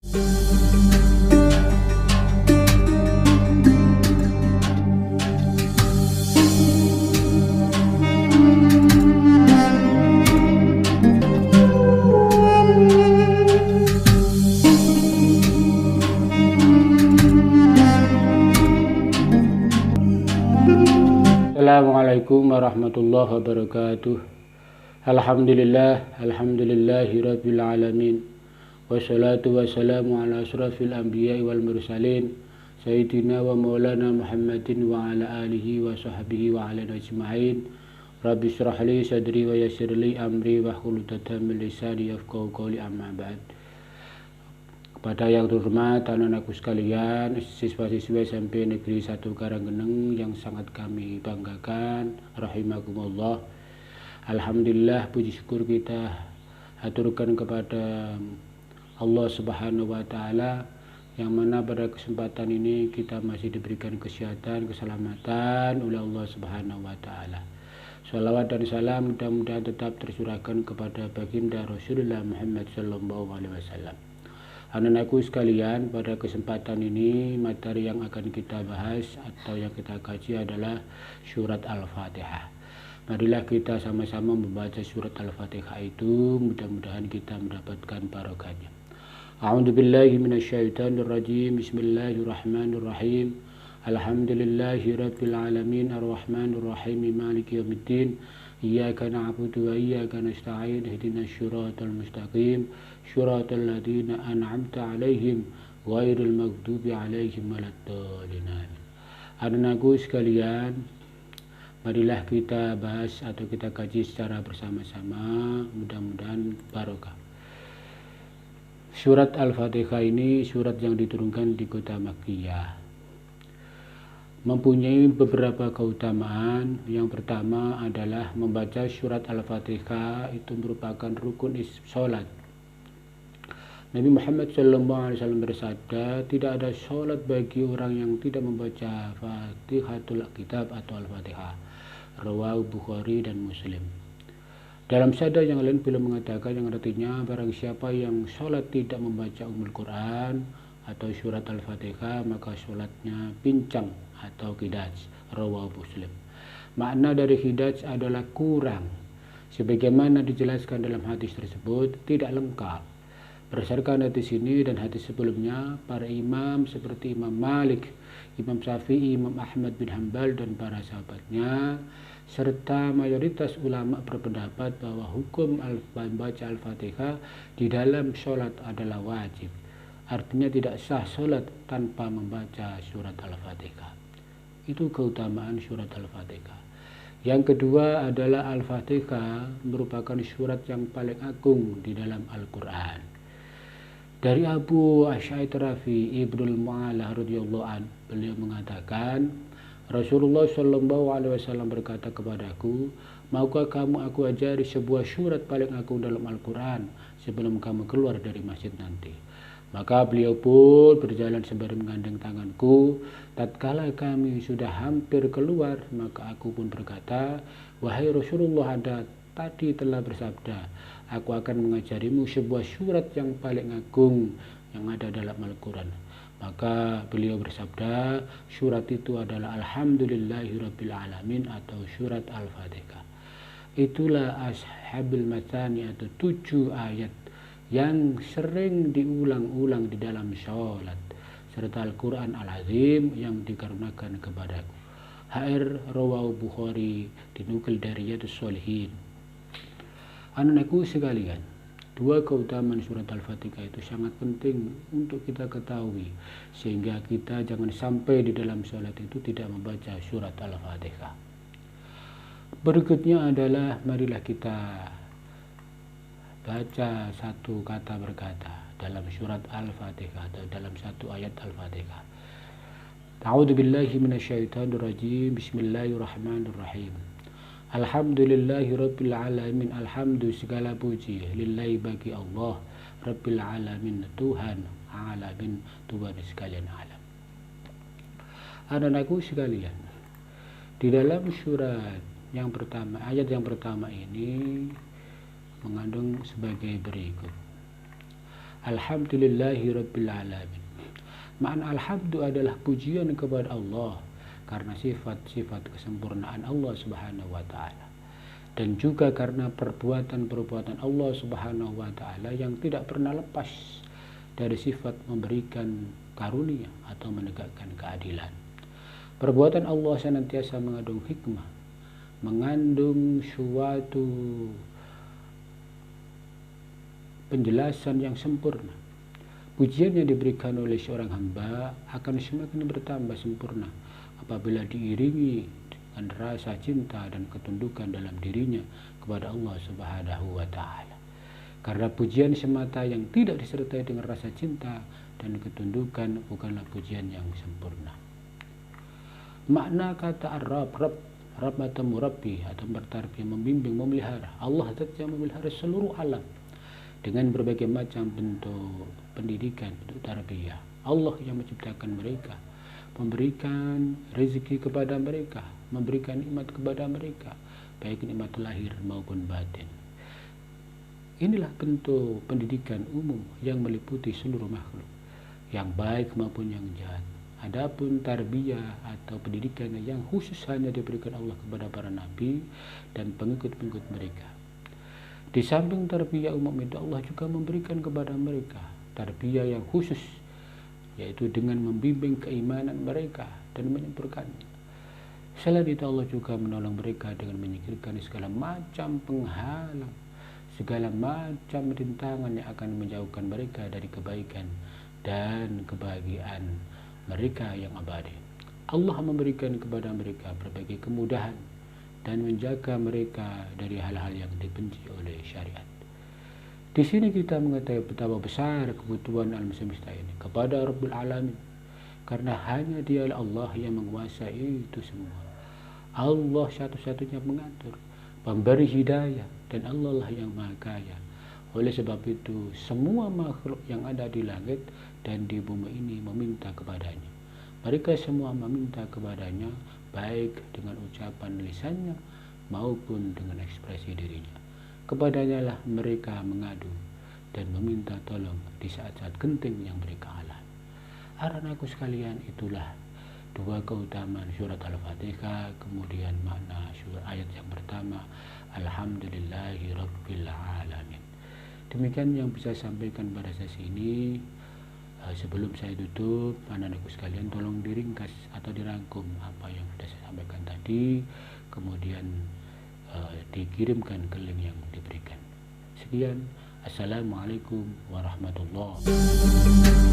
Assalamualaikum warahmatullahi wabarakatuh. Alhamdulillahi rabbil alamin. Wassalatu wassalamu ala asrafil anbiya'i wal mursalin sayyidina wa maulana Muhammadin wa ala alihi wa sahbihi wa ala ajma'in. Rabbi shrah li sadri wa yassir li amri wa hlul 'uqdatam min lisani yafqahu qawli, amma ba'd. Kepada yang terhormat anak-anakku sekalian, siswa-siswi SMP Negeri 1 Karanggeneng yang sangat kami banggakan, rahimakumullah. Alhamdulillah, puji syukur kita aturkan kepada Allah Subhanahu wa Ta'ala, yang mana pada kesempatan ini kita masih diberikan kesehatan, keselamatan oleh Allah Subhanahu wa Ta'ala. Salawat dan salam mudah-mudahan tetap tercurahkan kepada baginda Rasulullah Muhammad sallallahu alaihi wasallam. Anak-anakku sekalian, pada kesempatan ini materi yang akan kita bahas atau yang kita kaji adalah surat Al-Fatihah. Marilah kita sama-sama membaca surat Al-Fatihah itu, mudah-mudahan kita mendapatkan barokahnya. A'udzubillahi minasyaitonirrajim. Bismillahirrahmanirrahim. Alhamdulillahi rabbil alamin, arrahmanirrahim, maliki yaumiddin. Iyyaka na'budu wa iyyaka nasta'in, ihdinas siratal mustaqim, siratal ladzina an'amta 'alaihim ghairil maghdubi 'alaihim waladdallin. Anak-anakku sekalian, marilah kita bahas atau kita kaji secara bersama-sama, mudah-mudahan barokah. Surat Al-Fatihah ini surat yang diturunkan di kota Makkiyah, mempunyai beberapa keutamaan. Yang pertama adalah membaca surat Al-Fatihah itu merupakan rukun sholat. Nabi Muhammad SAW bersabda, tidak ada sholat bagi orang yang tidak membaca Fatihatul Kitab atau Al-Fatihah. Rawahu Bukhari dan Muslim. Dalam sabda yang lain beliau mengatakan, yang artinya barang siapa yang sholat tidak membaca Ummul Quran atau surat Al-Fatihah, maka sholatnya pincang atau qidaj. Rawahu Muslim. Makna dari qidaj adalah kurang, sebagaimana dijelaskan dalam hadis tersebut, tidak lengkap. Berdasarkan hadis ini dan hadis sebelumnya, para imam seperti Imam Malik, Imam Syafi'i, Imam Ahmad bin Hanbal dan para sahabatnya serta mayoritas ulama berpendapat bahwa hukum membaca Al-Fatihah di dalam sholat adalah wajib. Artinya tidak sah sholat tanpa membaca surat Al-Fatihah. Itu keutamaan surat Al-Fatihah. Yang kedua adalah Al-Fatihah merupakan surat yang paling agung di dalam Al-Quran. Dari Abu Asy'aid Rafi Ibnul Mu'allah radhiyallahu an, beliau mengatakan, Rasulullah sallallahu alaihi wasallam berkata kepadaku, maukah kamu aku ajari sebuah surat paling agung dalam Al-Quran sebelum kamu keluar dari masjid nanti? Maka beliau pun berjalan sembari menggandeng tanganku. Tatkala kami sudah hampir keluar, maka aku pun berkata, wahai Rasulullah, Anda tadi telah bersabda, aku akan mengajarimu sebuah surat yang paling agung yang ada dalam Al-Quran. Maka beliau bersabda, surat itu adalah Alhamdulillahirabbil alamin atau surat Al-Fatihah. Itulah Ashabul Matsani atau 7 ayat yang sering diulang-ulang di dalam sholat, serta Al-Quran Al-Azim yang dikarenakan kepadaku. HR Rawahu Bukhari, dinukil dari Riyadhus Shalihin. Anak-anakku sekalian, dua keutamaan surat Al-Fatihah itu sangat penting untuk kita ketahui, sehingga kita jangan sampai di dalam sholat itu tidak membaca surat Al-Fatihah. Berikutnya adalah marilah kita baca satu kata berkata dalam surat Al-Fatihah atau dalam satu ayat Al-Fatihah. A'udzubillahi minasyaitonirrajim. Bismillahirrahmanirrahim. Alhamdulillahi rabbil alamin. Alhamdu segala puji lillahi bagi Allah, rabbil alamin Tuhan alamin, Tuhan sekalian alam. Anak-anakku sekalian, di dalam surat yang pertama, ayat yang pertama ini mengandung sebagai berikut. Alhamdulillahi Rabbil Alamin. Makna alhamdu adalah pujian kepada Allah karena sifat-sifat kesempurnaan Allah Subhanahu wa taala, dan juga karena perbuatan-perbuatan Allah Subhanahu wa taala yang tidak pernah lepas dari sifat memberikan karunia atau menegakkan keadilan. Perbuatan Allah senantiasa mengandung hikmah, mengandung suatu penjelasan yang sempurna. Pujian yang diberikan oleh seorang hamba akan semakin bertambah sempurna apabila diiringi dengan rasa cinta dan ketundukan dalam dirinya kepada Allah Subhanahu wa taala. Karena pujian semata yang tidak disertai dengan rasa cinta dan ketundukan bukanlah pujian yang sempurna. Makna kata Ar-Rabb, Rabb atau Murabbi atau bertarbiyah, membimbing, memelihara. Allah yang memelihara seluruh alam dengan berbagai macam bentuk pendidikan, bentuk tarbiyah. Allah yang menciptakan mereka, memberikan rezeki kepada mereka, memberikan nikmat kepada mereka, baik nikmat lahir maupun batin. Inilah bentuk pendidikan umum yang meliputi seluruh makhluk, yang baik maupun yang jahat. Adapun tarbiyah atau pendidikan yang khusus hanya diberikan Allah kepada para nabi dan pengikut-pengikut mereka. Di samping tarbiyah umum itu, Allah juga memberikan kepada mereka tarbiyah yang khusus, yaitu dengan membimbing keimanan mereka dan menyempurnakannya. Selain itu, Allah juga menolong mereka dengan menyingkirkan segala macam penghalang, segala macam rintangan yang akan menjauhkan mereka dari kebaikan dan kebahagiaan mereka yang abadi. Allah memberikan kepada mereka berbagai kemudahan dan menjaga mereka dari hal-hal yang dibenci oleh syariat. Di sini kita mengetahui betapa besar kebutuhan alam semesta ini kepada Rabbul Alamin, karena hanya Dialah Allah yang menguasai itu semua. Allah satu-satunya pengatur, pemberi hidayah, dan Allah lah yang maha kaya. Oleh sebab itu, semua makhluk yang ada di langit dan di bumi ini meminta kepadanya. Mereka semua meminta kepadanya, baik dengan ucapan lisannya maupun dengan ekspresi dirinya. Kepadanya lah mereka mengadu dan meminta tolong di saat-saat genting yang mereka alami. Anak-anakku sekalian, itulah dua keutamaan surat Al-Fatihah. Kemudian makna surat ayat yang pertama, Alhamdulillahi Rabbil Alamin. Demikian yang bisa saya sampaikan pada sesi ini. Sebelum saya tutup, anak-anakku sekalian, tolong diringkas atau dirangkum apa yang sudah saya sampaikan tadi, kemudian dikirimkan ke link yang diberikan. Sekian, Assalamualaikum warahmatullahi wabarakatuh.